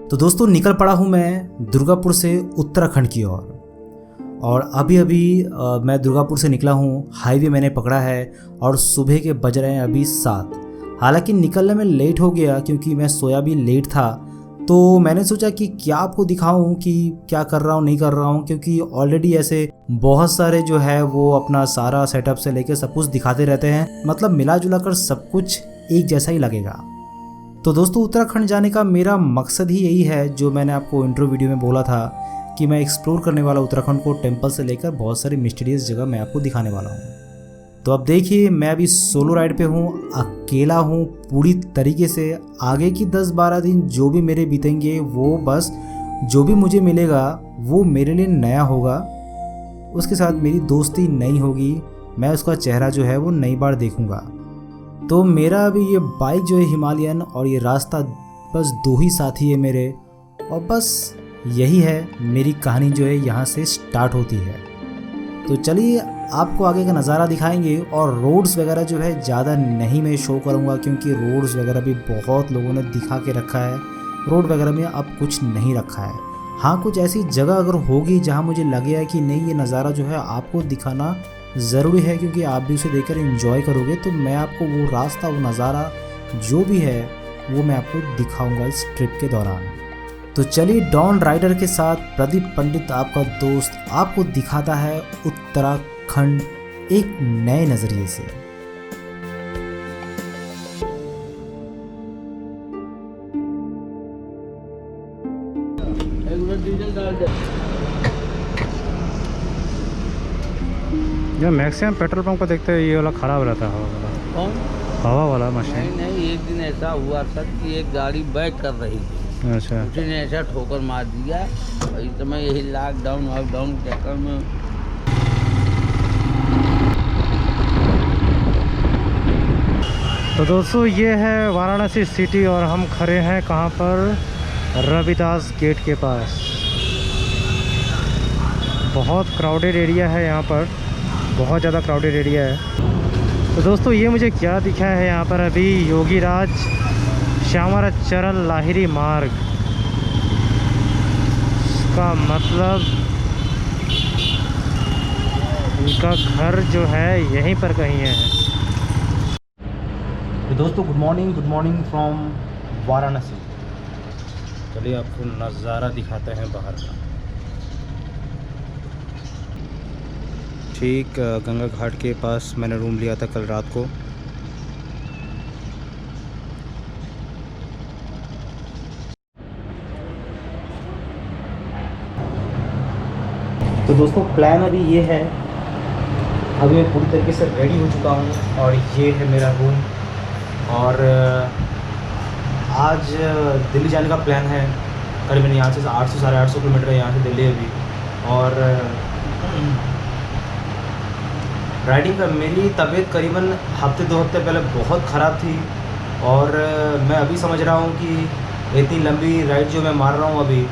तो दोस्तों निकल पड़ा हूँ मैं दुर्गापुर से उत्तराखंड की ओर। और अभी मैं दुर्गापुर से निकला हूँ, हाईवे मैंने पकड़ा है और सुबह के बज रहे हैं अभी 7। हालांकि निकलने में लेट हो गया क्योंकि मैं सोया भी लेट था। तो मैंने सोचा कि क्या आपको दिखाऊं कि क्या कर रहा हूं नहीं कर रहा हूं, क्योंकि ऑलरेडी ऐसे बहुत सारे जो है वो अपना सारा सेटअप से लेकर सब कुछ दिखाते रहते हैं, मतलब मिला जुला कर सब कुछ एक जैसा ही लगेगा। तो दोस्तों उत्तराखंड जाने का मेरा मकसद ही यही है, जो मैंने आपको इंट्रो वीडियो में बोला था कि मैं एक्सप्लोर करने वाला उत्तराखंड को, टेम्पल से लेकर बहुत सारी मिस्टीरियस जगह मैं आपको दिखाने वाला हूँ। तो अब देखिए, मैं अभी सोलो राइड पे हूँ, अकेला हूँ पूरी तरीके से। आगे की 10-12 दिन जो भी मेरे बीतेंगे वो बस जो भी मुझे मिलेगा वो मेरे लिए नया होगा, उसके साथ मेरी दोस्ती नई होगी, मैं उसका चेहरा जो है वो नई बार देखूँगा। तो मेरा अभी ये बाइक जो है हिमालयन और ये रास्ता बस 2 ही साथी है मेरे, और बस यही है मेरी कहानी जो है यहाँ से स्टार्ट होती है। तो चलिए आपको आगे का नज़ारा दिखाएंगे। और रोड्स वगैरह जो है ज़्यादा नहीं मैं शो करूँगा क्योंकि रोड्स वगैरह भी बहुत लोगों ने दिखा के रखा है, रोड वगैरह में अब कुछ नहीं रखा है। हाँ, कुछ ऐसी जगह अगर होगी जहाँ मुझे लगे कि नहीं ये नज़ारा जो है आपको दिखाना ज़रूरी है क्योंकि आप भी उसे देखकर एंजॉय करोगे, तो मैं आपको वो रास्ता, वो नज़ारा जो भी है वो मैं आपको दिखाऊंगा इस ट्रिप के दौरान। तो चलिए डॉन राइडर के साथ प्रदीप पंडित आपका दोस्त आपको दिखाता है उत्तराखंड एक नए नज़रिए से। जो मैक्सिमम पेट्रोल पंप को देखते हैं ये वाला खराब रहता है, हवा वाला। कौन? हवा वाला मशीन। नहीं, एक दिन ऐसा हुआ सर कि एक गाड़ी बैक कर रही थी, अच्छा। उसी ने ऐसा ठोकर मार दिया। और इस समय यही लॉकडाउन के चक्कर में तो दोस्तों ये है वाराणसी सिटी और हम खड़े हैं कहाँ पर? रविदास गेट के पास। बहुत क्राउडेड एरिया है यहाँ पर, बहुत ज़्यादा क्राउडेड एरिया है। तो दोस्तों ये मुझे क्या दिखा है यहाँ पर अभी? योगीराज श्यामाचरण लाहिरी मार्ग, इसका मतलब उनका घर जो है यहीं पर कहीं है। तो दोस्तों गुड मॉर्निंग फ्रॉम वाराणसी। चलिए आपको नज़ारा दिखाते हैं बाहर का। ठीक गंगा घाट के पास मैंने रूम लिया था कल रात को। तो दोस्तों प्लान अभी ये है, अभी मैं पूरी तरीके से रेडी हो चुका हूँ और ये है मेरा रूम। और आज दिल्ली जाने का प्लान है। करीबन यहाँ से 800 साढ़े 800 किलोमीटर है यहाँ से दिल्ली अभी। और राइडिंग का मेरी तबीयत करीबन हफ्ते 2 हफ्ते पहले बहुत ख़राब थी, और मैं अभी समझ रहा हूँ कि इतनी लंबी राइड जो मैं मार रहा हूँ अभी,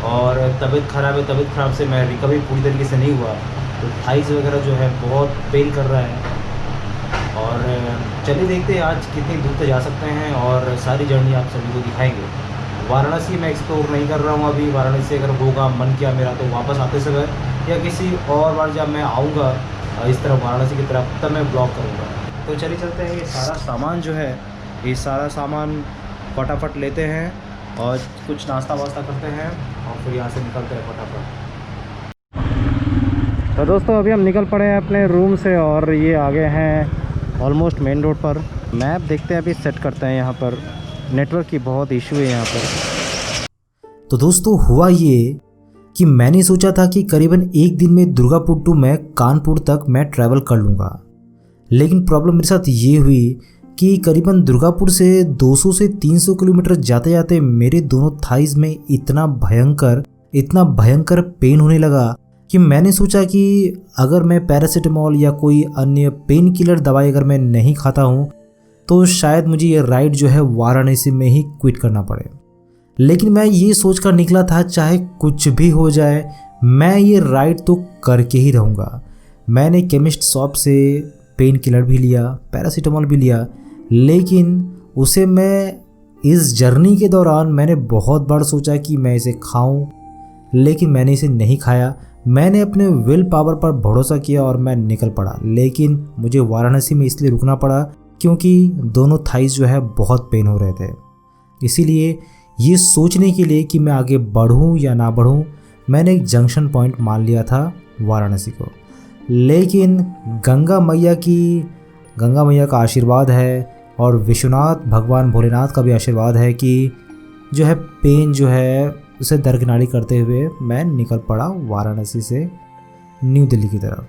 और तबीयत ख़राब से मैं रिकवरी पूरी तरीके से नहीं हुआ, तो थाइज़ वगैरह जो है बहुत पेन कर रहा है। और चलिए देखते हैं आज कितनी दूर तक जा सकते हैं और सारी जर्नी आप सभी को दिखाएंगे। वाराणसी मैं एक्सप्लोर नहीं कर रहा हूँ अभी। वाराणसी से अगर होगा मन किया मेरा तो वापस आते समय या किसी और बार जब मैं आऊँगा इस तरफ वाराणसी की तरफ तब मैं ब्लॉग करूँगा। तो चलिए चलते हैं। ये सारा सामान जो है, ये सारा सामान फटाफट लेते हैं और कुछ नाश्ता वास्ता करते हैं और फिर यहाँ से निकलते हैं फटाफट। तो दोस्तों अभी हम निकल पड़े हैं अपने रूम से और ये आ गए हैं ऑलमोस्ट मेन रोड पर। मैप देखते हैं, अभी सेट करते हैं। यहाँ पर नेटवर्क की बहुत इशू है यहाँ पर। तो दोस्तों हुआ ये कि मैंने सोचा था कि करीबन एक दिन में दुर्गापुर टू मैं कानपुर तक मैं ट्रैवल कर लूँगा, लेकिन प्रॉब्लम मेरे साथ ये हुई कि करीबन दुर्गापुर से 200 से 300 किलोमीटर जाते जाते मेरे दोनों थाइज़ में इतना भयंकर पेन होने लगा कि मैंने सोचा कि अगर मैं पैरासीटामोल या कोई अन्य पेन किलर दवाई अगर मैं नहीं खाता हूँ तो शायद मुझे ये राइड जो है वाराणसी में ही क्विट करना पड़े। लेकिन मैं ये सोचकर निकला था चाहे कुछ भी हो जाए मैं ये राइड तो करके ही रहूँगा। मैंने केमिस्ट शॉप से पेन किलर भी लिया, पैरासीटामोल भी लिया, लेकिन उसे मैं इस जर्नी के दौरान मैंने बहुत बार सोचा कि मैं इसे खाऊं, लेकिन मैंने इसे नहीं खाया। मैंने अपने विल पावर पर भरोसा किया और मैं निकल पड़ा। लेकिन मुझे वाराणसी में इसलिए रुकना पड़ा क्योंकि दोनों थाइस जो है बहुत पेन हो रहे थे। इसीलिए ये सोचने के लिए कि मैं आगे बढ़ूं या ना बढ़ूं, मैंने एक जंक्शन पॉइंट मान लिया था वाराणसी को। लेकिन गंगा मैया का आशीर्वाद है और विश्वनाथ भगवान भोलेनाथ का भी आशीर्वाद है कि जो है पेन जो है उसे दरकिनारी करते हुए मैं निकल पड़ा वाराणसी से न्यू दिल्ली की तरफ।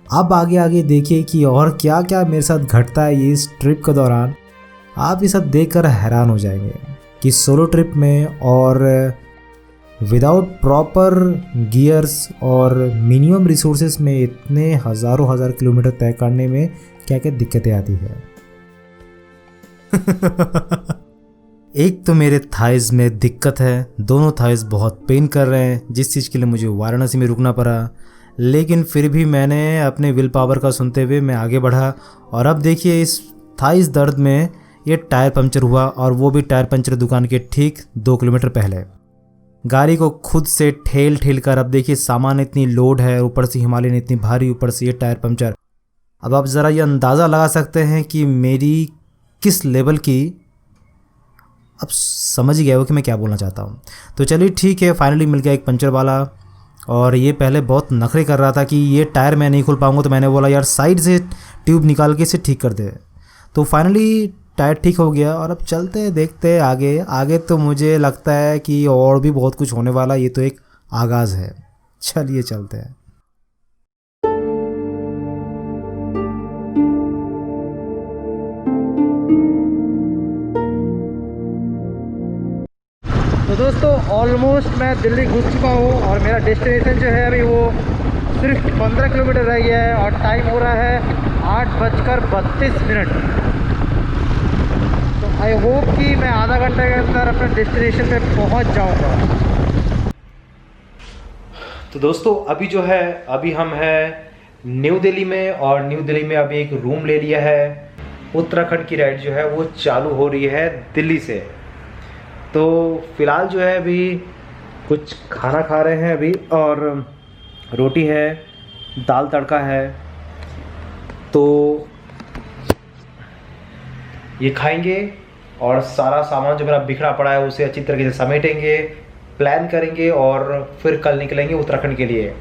अब आगे देखिए कि और क्या क्या मेरे साथ घटता है ये इस ट्रिप के दौरान। आप ये सब देखकर हैरान हो जाएंगे कि सोलो ट्रिप में और विदाउट प्रॉपर गियर्स और मिनिमम रिसोर्सेज में इतने हज़ार किलोमीटर तय करने में क्या क्या दिक्कतें आती है। एक तो मेरे थाइज में दिक्कत है, दोनों थाइज बहुत पेन कर रहे हैं, जिस चीज़ के लिए मुझे वाराणसी में रुकना पड़ा। लेकिन फिर भी मैंने अपने विल पावर का सुनते हुए मैं आगे बढ़ा। और अब देखिए इस थाइज दर्द में ये टायर पंचर हुआ, और वो भी टायर पंचर दुकान के ठीक 2 किलोमीटर पहले। गाड़ी को खुद से ठेल कर, अब देखिए सामान इतनी लोड है, ऊपर से हिमालयन इतनी भारी, ऊपर से ये टायर पंचर। अब आप ज़रा ये अंदाज़ा लगा सकते हैं कि मेरी किस लेवल की, अब समझ ही गए हो कि मैं क्या बोलना चाहता हूँ। तो चलिए ठीक है, फाइनली मिल गया एक पंचर वाला। और ये पहले बहुत नखरे कर रहा था कि ये टायर मैं नहीं खोल पाऊँगा, तो मैंने बोला यार साइड से ट्यूब निकाल के इसे ठीक कर दे। तो फाइनली टायर ठीक हो गया और अब चलते हैं, देखते हैं आगे तो मुझे लगता है कि और भी बहुत कुछ होने वाला। ये तो एक आगाज़ है, चलिए चलते हैं। तो दोस्तों ऑलमोस्ट मैं दिल्ली घुस चुका हूँ और मेरा डेस्टिनेशन जो है अभी वो सिर्फ 15 किलोमीटर रह गया है और टाइम हो रहा है 8:32। तो आई होप कि मैं आधा घंटे के अंदर अपने डेस्टिनेशन पे पहुँच जाऊँगा। तो दोस्तों अभी हम हैं न्यू दिल्ली में, और न्यू दिल्ली में अभी एक रूम ले लिया है। उत्तराखंड की राइड जो है वो चालू हो रही है दिल्ली से। तो फ़िलहाल जो है अभी कुछ खाना खा रहे हैं अभी, और रोटी है, दाल तड़का है, तो ये खाएंगे और सारा सामान जो मेरा बिखरा पड़ा है उसे अच्छी तरीके से समेटेंगे, प्लान करेंगे और फिर कल निकलेंगे उत्तराखंड के लिए।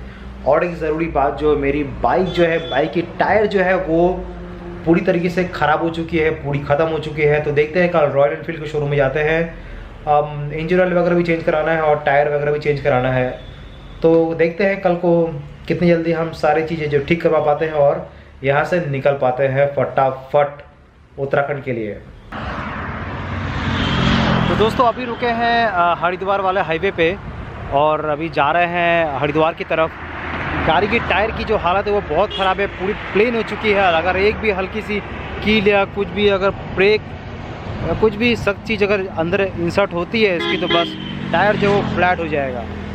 और एक ज़रूरी बात, जो मेरी बाइक की टायर जो है वो पूरी तरीके से ख़राब हो चुकी है, पूरी ख़त्म हो चुकी है। तो देखते हैं, कल रॉयल एनफील्ड के शोरूम में जाते हैं। इंजन ऑयल वगैरह भी चेंज कराना है और टायर वगैरह भी चेंज कराना है। तो देखते हैं कल को कितनी जल्दी हम सारी चीज़ें जो ठीक करवा पाते हैं और यहाँ से निकल पाते हैं फटाफट उत्तराखंड के लिए। तो दोस्तों अभी रुके हैं हरिद्वार वाले हाईवे पे और अभी जा रहे हैं हरिद्वार की तरफ। गाड़ी की टायर की जो हालत है वो बहुत ख़राब है, पूरी प्लेन हो चुकी है। अगर एक भी हल्की सी कील या कुछ भी अगर ब्रेक कुछ भी सख्त चीज़ अगर अंदर इंसर्ट होती है इसकी, तो बस टायर जो फ्लैट हो जाएगा।